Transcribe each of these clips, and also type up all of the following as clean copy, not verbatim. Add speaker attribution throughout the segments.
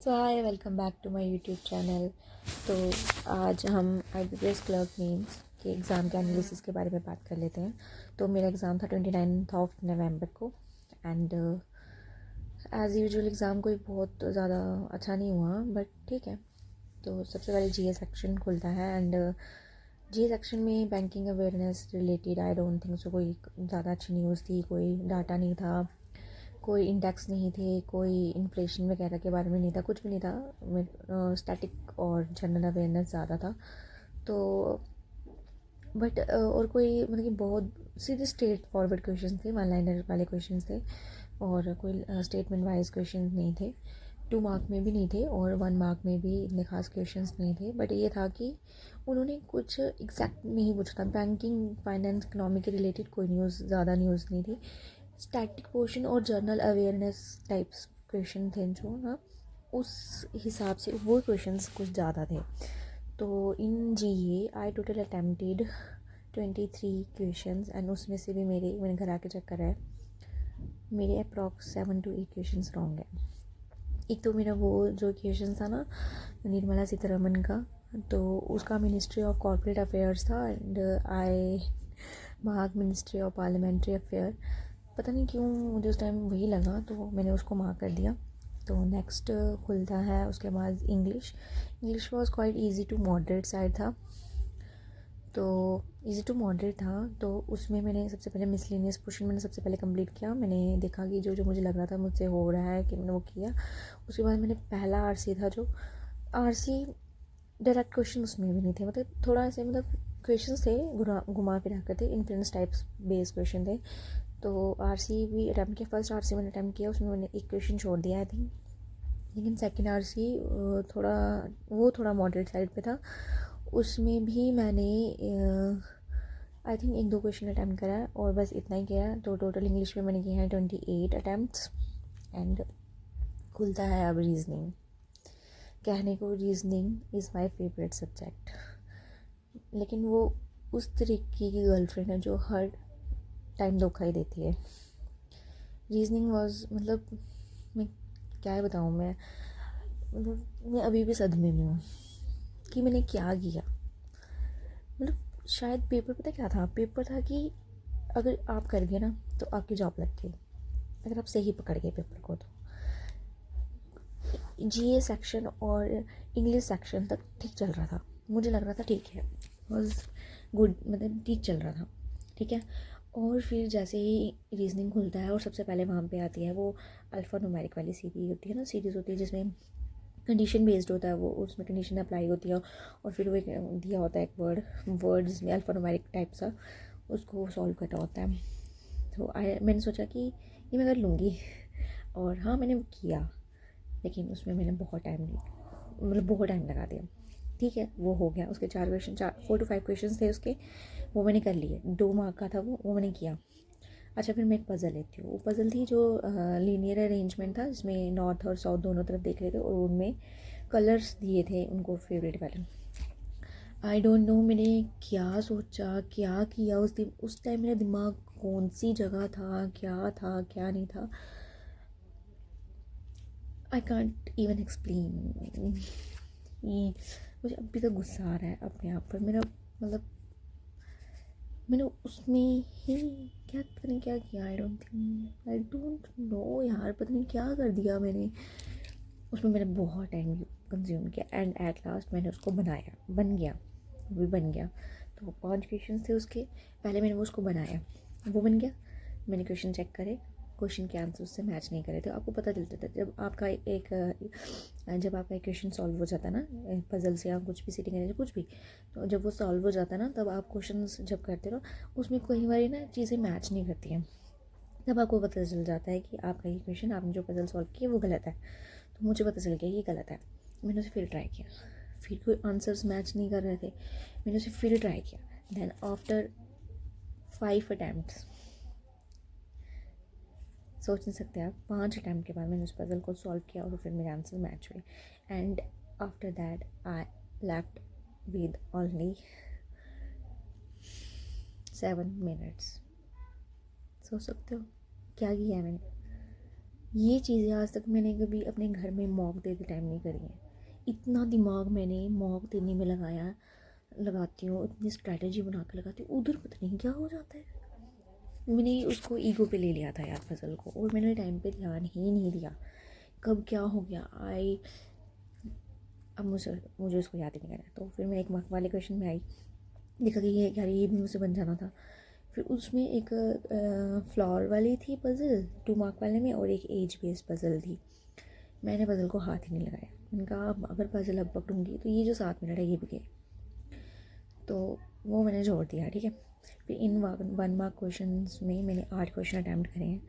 Speaker 1: So hi welcome back to my YouTube channel. तो आज हम IBPS क्लर्क मेंस के एग्ज़ाम के एनालिसिस के बारे में बात कर लेते हैं। तो मेरा एग्ज़ाम था 29 ऑफ नवंबर को एंड एज़ यूजुअल एग्ज़ाम कोई बहुत ज़्यादा अच्छा नहीं हुआ बट ठीक है। तो सबसे पहले GA सेक्शन खुलता है एंड GA सेक्शन में banking awareness related I don't think so कोई ज़्यादा अच्छी न्यूज़ थी, कोई डाटा नहीं था, कोई इंडेक्स नहीं थे, कोई इन्फ्लेशन वगैरह के बारे में नहीं था, कुछ भी नहीं था। स्टैटिक और जनरल अवेयरनेस ज़्यादा था। तो बट और कोई मतलब कि बहुत सीधे स्ट्रेट फॉरवर्ड क्वेश्चन थे, वन लाइनर वाले क्वेश्चन थे और कोई स्टेटमेंट वाइज क्वेश्चन नहीं थे। 2 मार्क में भी नहीं थे और 1 मार्क में भी इतने खास क्वेश्चंस नहीं थे। बट ये था कि उन्होंने कुछ एग्जैक्ट नहीं पूछा था, बैंकिंग फाइनेंस इकनॉमी के रिलेटेड कोई ज़्यादा न्यूज़ नहीं थी। स्टैटिक पोर्शन और जर्नल अवेयरनेस टाइप्स क्वेश्चन थे जो ना, उस हिसाब से वो क्वेश्चंस कुछ ज़्यादा थे। तो इन GA I total attempted 23 questions and उसमें से भी मैंने घर आके चेक करा है, मेरे अप्रॉक्स 7 to 8 क्वेश्चंस रॉन्ग है। एक तो मेरा वो जो क्वेश्चन था ना निर्मला सीतारमन का, तो उसका मिनिस्ट्री ऑफ कॉर्पोरेट अफेयर्स था and I mark ministry of parliamentary affair. पता नहीं क्यों मुझे उस टाइम वही लगा तो मैंने उसको मार्क कर दिया। तो नेक्स्ट खुलता है उसके बाद English was quite easy to moderate side था। तो ईजी टू मॉडरेट था तो उसमें मैंने सबसे पहले मिसलेनियस पोर्शन मैंने सबसे पहले कंप्लीट किया। मैंने देखा कि जो जो मुझे लग रहा था मुझसे हो रहा है कि मैंने वो किया। उसके बाद मैंने पहला RC था, जो RC डायरेक्ट क्वेश्चन उसमें भी नहीं थे, मतलब थोड़ा ऐसे मतलब क्वेश्चन थे घुमा फिरा कर थे, इन्फ्लुएंस टाइप्स बेस्ड क्वेश्चन थे। तो RC भी अटैम्प्ट किया, फर्स्ट RC मैंने अटैम्प्ट किया, उसमें मैंने एक क्वेश्चन छोड़ दिया आई थिंक। लेकिन सेकंड RC थोड़ा मॉडरेट साइड पे था, उसमें भी मैंने आई थिंक 1-2 क्वेश्चन अटैम्प्ट करा है और बस इतना ही किया है। तो टोटल इंग्लिश में मैंने किया है 28 अटैम्प्ट्स एंड खुलता है अब रीजनिंग। कहने को reasoning is my favourite subject, लेकिन वो उस तरीके की गर्लफ्रेंड है जो हर टाइम धोखा ही देती है। रीजनिंग वॉज मतलब मैं क्या बताऊँ, मैं अभी भी सदमे में हूँ कि मैंने क्या किया। मतलब शायद पेपर पता क्या था, पेपर था कि अगर आप कर गए ना तो आपकी जॉब लग गई, अगर आप सही पकड़ गए पेपर को। तो GA सेक्शन और इंग्लिश सेक्शन तक ठीक चल रहा था, मुझे लग रहा था ठीक है, वॉज गुड, मतलब ठीक चल रहा था, ठीक है। और फिर जैसे ही रीजनिंग खुलता है और सबसे पहले वहाँ पे आती है वो अल्फ़ा न्यूमेरिक वाली सीरीज़ होती है ना, सीरीज़ होती है जिसमें कंडीशन बेस्ड होता है, वो उसमें कंडीशन अप्लाई होती है और फिर वो एक दिया होता है एक वर्ड जिसमें अल्फ़ा न्यूमेरिक टाइप सा, उसको सॉल्व करना होता है। तो मैंने सोचा कि ये मैं कर लूँगी और हाँ मैंने किया, लेकिन उसमें मैंने बहुत टाइम लगा दिया। ठीक है, वो हो गया। उसके 4 to 5 क्वेश्चन थे उसके, वो मैंने कर लिए। 2 मार्क का था वो मैंने किया। अच्छा, फिर मैं एक पज़ल लेती हूँ। वो पज़ल थी जो लीनियर अरेंजमेंट था, जिसमें नॉर्थ और साउथ दोनों तरफ देख रहे थे और उनमें कलर्स दिए थे उनको फेवरेट वाले। आई डोंट नो मैंने क्या सोचा, क्या किया उस टाइम मेरा दिमाग कौन सी जगह था, क्या नहीं था, आई कांट इवन एक्सप्लेन। मुझे अभी तक गुस्सा आ रहा है अपने आप पर। मेरा मतलब मैंने उसमें ही क्या पता नहीं क्या किया, आई डोंट नो यार, पता नहीं क्या कर दिया मैंने उसमें। मैंने बहुत टाइम कंज्यूम किया एंड एट लास्ट मैंने उसको बनाया, बन गया। तो 5 क्वेश्चन थे उसके, पहले मैंने वो उसको बनाया, वो बन गया। मैंने क्वेश्चन चेक करे, क्वेश्चन के आंसर उससे मैच नहीं करे। तो आपको पता चलता था जब आपका एक क्वेश्चन सॉल्व हो जाता ना पजल से या कुछ भी सिटिंग है कुछ भी, तो जब वो सॉल्व हो जाता ना तब आप क्वेश्चन जब करते रहो उसमें कई बार ना चीज़ें मैच नहीं करती हैं, तब आपको पता चल जाता है कि आपका ये क्वेश्चन आपने जो पजल सॉल्व किया वो गलत है। तो मुझे पता चल गया ये गलत है। मैंने उसे फिर ट्राई किया, फिर कोई आंसर्स मैच नहीं कर रहे थे, मैंने उसे फिर ट्राई किया। देन आफ्टर 5 अटैम्प्ट्स, सोच नहीं सकते आप, 5 अटैम्प्ट के बाद मैंने उस पजल को सॉल्व किया और फिर मेरे आंसर मैच हुए। And after that I left with only 7 minutes। सोच सकते हो क्या किया है मैंने। ये चीज़ें आज तक मैंने कभी अपने घर में मॉक देते टाइम नहीं करी है। इतना दिमाग मैंने मॉक देने में लगाती हूँ, इतनी स्ट्रैटेजी बना के लगाती हूँ, उधर पता नहीं क्या हो जाता है। मैंने उसको ईगो पे ले लिया था यार पजल को, और मैंने टाइम पे ध्यान ही नहीं दिया कब क्या हो गया। अब मुझे उसको याद ही नहीं करना। तो फिर मैं एक मार्क वाले क्वेश्चन में आई, देखा कि ये यार ये भी मुझसे बन जाना था। फिर उसमें एक फ्लावर वाली थी पज़ल 2 मार्क वाले में, और एक एज बेस्ड पज़ल थी। मैंने पज़ल को हाथ ही नहीं लगाया। मैंने कहा अगर पज़ल अब पकड़ूंगी तो ये जो 7 मिनट है ये भी गए, तो वो मैंने जोड़ दिया। ठीक है, फिर इन 1 मार्क क्वेश्चन में मैंने 8 क्वेश्चन अटैम्प्ट करे हैं,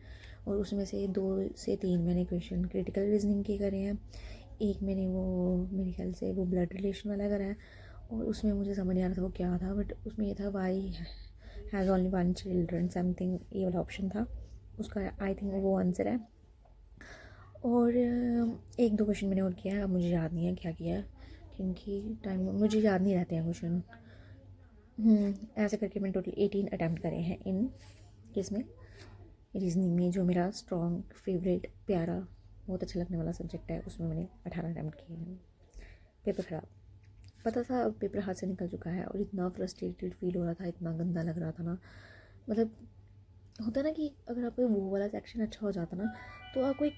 Speaker 1: और उसमें से 2 से 3 मैंने क्वेश्चन क्रिटिकल रीजनिंग के करे हैं। एक मैंने वो मेरे ख्याल से वो ब्लड रिलेशन वाला करा है, और उसमें मुझे समझ नहीं आ रहा था वो क्या था, बट उसमें ये था Y has only 1 children something, ये वाला ऑप्शन था उसका। आई थिंक वो आंसर है। और 1-2 क्वेश्चन मैंने और किया है, अब मुझे याद नहीं है क्या किया है, क्योंकि टाइम मुझे याद नहीं रहते हैं क्वेश्चन। ऐसे करके मैंने टोटल 18 अटैम्प्ट करे हैं इन किसमें, रीजनिंग में, जो मेरा स्ट्रॉन्ग फेवरेट प्यारा बहुत अच्छा लगने वाला सब्जेक्ट है, उसमें मैंने 18 अटैम्प्ट किए हैं। पेपर ख़राब, पता था अब पेपर हाथ से निकल चुका है, और इतना फ्रस्ट्रेटेड फील हो रहा था, इतना गंदा लग रहा था ना। मतलब होता है ना कि अगर आपको वो वाला सेक्शन अच्छा हो जाता ना, तो आपको एक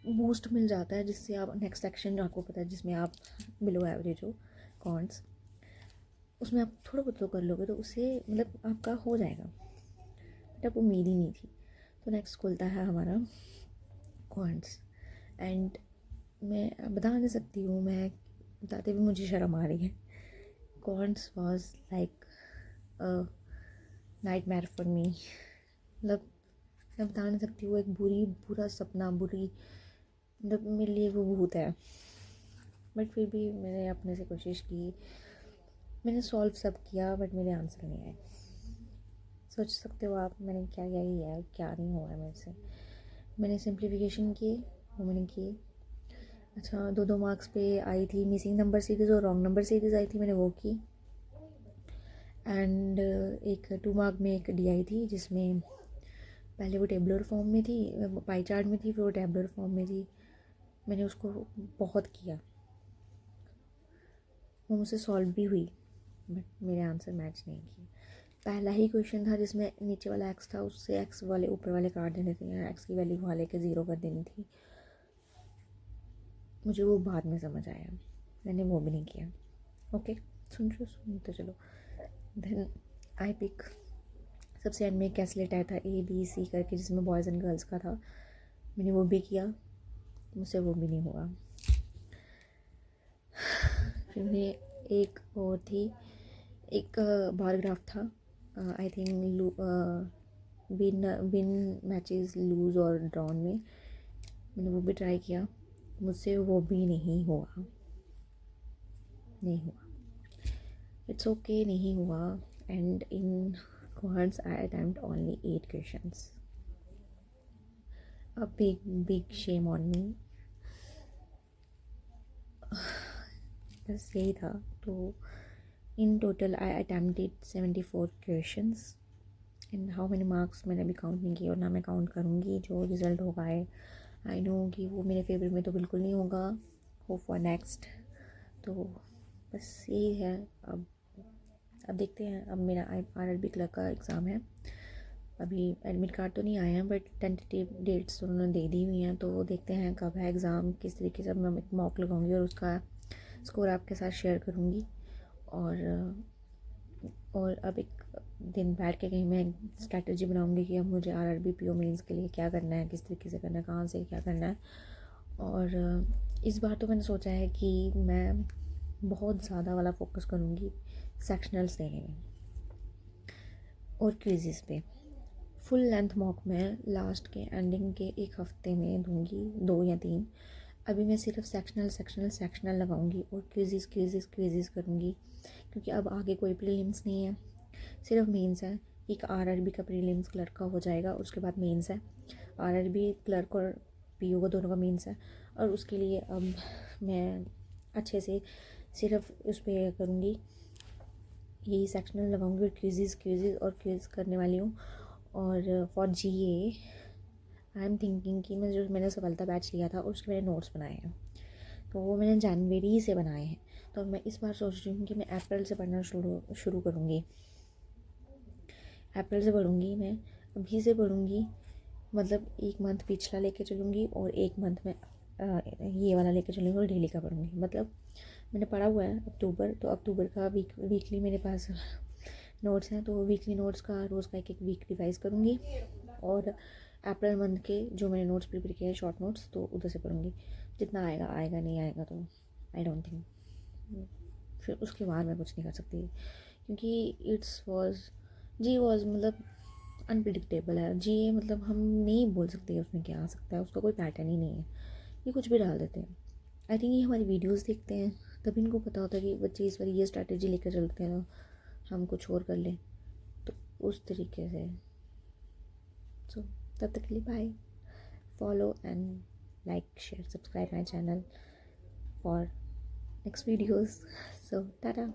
Speaker 1: बूस्ट मिल जाता है, जिससे आप नेक्स्ट सेक्शन जो आपको पता है जिसमें आप बिलो एवरेज हो कॉन्ट्स, उसमें आप थोड़ा बहुत तो कर लोगे, तो उससे मतलब आपका हो जाएगा। बट अब उम्मीद ही नहीं थी। तो नेक्स्ट खुलता है हमारा क्वांट्स, एंड मैं बता नहीं सकती हूँ, मैं बताते भी मुझे शर्म आ रही है। Quants was like nightmare for me. मतलब मैं बता नहीं सकती हूँ, एक बुरा सपना, बुरी, मतलब मेरे लिए वो भूत है। बट फिर भी मैंने अपने से कोशिश की, मैंने सॉल्व सब किया, बट मेरे आंसर नहीं आए। सोच सकते हो आप मैंने क्या क्या किया है, क्या नहीं हुआ है मेरे से। मैंने सिंप्लीफिकेशन की, वो मैंने की। अच्छा 2-2 मार्क्स पे आई थी मिसिंग नंबर सीरीज़ और रॉन्ग नंबर सीरीज़ आई थी, मैंने वो की। एंड एक 2 मार्क में एक डी आई थी, जिसमें पहले वो टेबलर फॉर्म में थी, पाई चार्ट में थी, फिर वो टेबलर फॉर्म में थी। मैंने उसको बहुत किया, वो मुझसे सॉल्व भी हुई, बट मेरे आंसर मैच नहीं किए। पहला ही क्वेश्चन था जिसमें नीचे वाला एक्स था, उससे एक्स वाले ऊपर वाले काट देने थे, या एक्स की वैल्यू वहाँ लेके 0 कर देनी थी। मुझे वो बाद में समझ आया, मैंने वो भी नहीं किया। ओके, सुनते चलो। देन आई पिक, सबसे एंड में कैसलेट आया था ABC करके, जिसमें बॉयज़ एंड गर्ल्स का था, मैंने वो भी किया, मुझसे वो भी नहीं हुआ। फिर मैंने एक और थी, एक बार ग्राफ था, I think win matches lose और ड्रॉन में, मैंने वो भी ट्राई किया, मुझसे वो भी नहीं हुआ। इट्स ओके, नहीं हुआ। And in quants I attempt only 8 questions, a big shame on me. बस यही था। तो in total I attempted 74 questions. And how many marks मैंने अभी काउंट नहीं किया, और ना मैं काउंट करूँगी। जो रिज़ल्ट होगा आई नो कि वो मेरे फेवरेट में तो बिल्कुल नहीं होगा। Hope for next. तो बस यही है। अब देखते हैं। अब मेरा RRB क्लर्क का एग्ज़ाम है, अभी एडमिट कार्ड तो नहीं आए हैं, बट टेंटेटिव डेट्स तो उन्होंने दे दी हुई हैं। तो देखते हैं कब है एग्ज़ाम, किस तरीके से। अब मैं एक मॉक लगाऊंगी और उसका स्कोर आपके साथ शेयर करूँगी। और अब एक दिन बैठ के कहीं मैं स्ट्रैटेजी बनाऊंगी कि अब मुझे RRB PO मेंस के लिए क्या करना है, किस तरीके से करना है, कहाँ से क्या करना है। और इस बार तो मैंने सोचा है कि मैं बहुत ज़्यादा वाला फोकस करूँगी सेक्शनल्स देने में और क्विज़ेस पे। फुल लेंथ मॉक मैं लास्ट के एंडिंग के 1 हफ्ते में दूंगी, 2 या 3। अभी मैं सिर्फ सेक्शनल लगाऊंगी और क्विज़ेस करूँगी, क्योंकि अब आगे कोई प्रीलिम्स नहीं है, सिर्फ मेंस है। एक RRB का प्रीलिम्स क्लर्क का हो जाएगा, और उसके बाद मेंस है। RRB क्लर्क और PO का दोनों का मेंस है, और उसके लिए अब मैं अच्छे से सिर्फ उस पर करूँगी, यही सेक्शनल लगाऊंगी और क्विज़ करने वाली हूँ। और for GA I am thinking कि मैंने सफलता बैच लिया था और उसके मैंने नोट्स बनाए हैं, तो वो मैंने जनवरी से बनाए हैं। तो मैं इस बार सोच रही हूँ कि मैं अप्रैल से पढ़ना शुरू करूँगी। अप्रैल से पढ़ूँगी मैं, अभी से पढ़ूँगी, मतलब एक मंथ पिछला लेके चलूँगी और एक मंथ में ये वाला लेके चलूँगी और डेली का पढ़ूँगी। मतलब मैंने पढ़ा हुआ है अक्टूबर, तो अक्टूबर का वीकली मेरे पास नोट्स हैं, तो वीकली नोट्स का रोज़ का एक वीक रिवाइज़ करूँगी। और अप्रैल मंथ के जो मैंने नोट्स प्रिपेयर किए हैं शॉर्ट नोट्स, तो उधर से पढ़ूँगी। जितना आएगा आएगा, नहीं आएगा तो आई डोंट थिंक, फिर उसके बाद मैं कुछ नहीं कर सकती, क्योंकि जी वॉज मतलब अनप्रिडिक्टेबल है। जी मतलब हम नहीं बोल सकते उसमें क्या आ सकता है, उसका कोई पैटर्न ही नहीं है, ये कुछ भी डाल देते हैं। आई थिंक ये हमारी वीडियोस देखते हैं तभी इनको पता होता है कि बच्चे इस बार ये स्ट्रैटेजी लेकर चलते हैं, हम कुछ और कर लें, तो उस तरीके से। सो तब तक के लिए bye, follow and like share subscribe my channel for next videos. So Tata.